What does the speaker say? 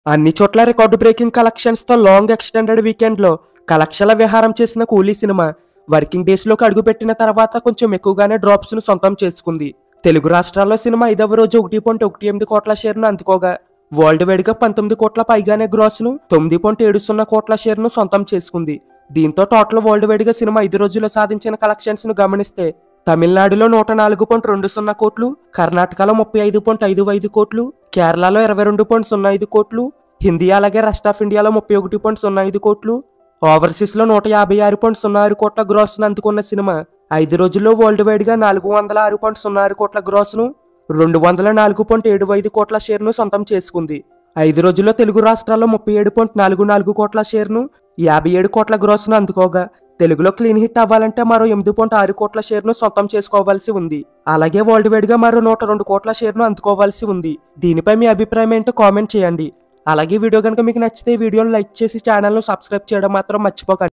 అన్ని చోట్ల record breaking collections తో లాంగ్ ఎక్స్టెండెడ్ వీకెండ్ లో కలెక్షన్ల విహారం చేసిన కూలీ సినిమా వర్కింగ్ డేస్ లోకి అడుగుపెట్టిన తర్వాత కొంచెం ఎక్కువగానే డ్రాప్స్ ను సొంతం చేసుకుంది. తెలుగు రాష్ట్రాల్లో సినిమా 5వ రోజు 1.18 కోట్ల షేర్ను అందుకోగా వరల్డ్ వైడ్ గా 19 కోట్ల పైగానే గ్రాస్ ను 9.70 కోట్ల షేర్ను సొంతం చేసుకుంది. దీంతో టోటల్ వరల్డ్ వైడ్ గా సినిమా 5 రోజుల్లో సాధించిన కలెక్షన్స్ ను గమనిస్తే తమిళనాడులో 104.20 కోట్లు, కర్ణాటకలో 35.55 కోట్లు, కేరళలో 22.05 కోట్లు, హిందీ అలాగే రెస్ట్ ఆఫ్ ఇండియాలో 31.05 కోట్లు, ఓవర్సీస్ లో 156.06 కోట్ల గ్రాస్ ను అందుకున్న సినిమా 5 రోజుల్లో వరల్డ్ వైడ్ గా 406.06 కోట్ల గ్రాస్ ను 204.75 కోట్ల షేర్ ను సొంతం చేసుకుంది. 5 రోజుల్లో తెలుగు రాష్ట్రాల్లో 37.44 కోట్ల షేర్ ను 57 కోట్ల గ్రాస్ ను అందుకోగా తెలుగులో క్లీన్ హిట్ అవ్వాలంటే మరో 8.6 కోట్ల షేర్ ను సొంతం చేసుకోవాల్సి ఉంది. అలాగే వరల్డ్ వైడ్ గా మరో 102 కోట్ల షేర్ ను అందుకోవాల్సి ఉంది. దీనిపై మీ అభిప్రాయం ఏంటో కామెంట్ చేయండి. అలాగే వీడియో కనుక మీకు నచ్చితే వీడియోను లైక్ చేసి ఛానల్ ను సబ్స్క్రైబ్ చేయడం మాత్రం మర్చిపోకండి.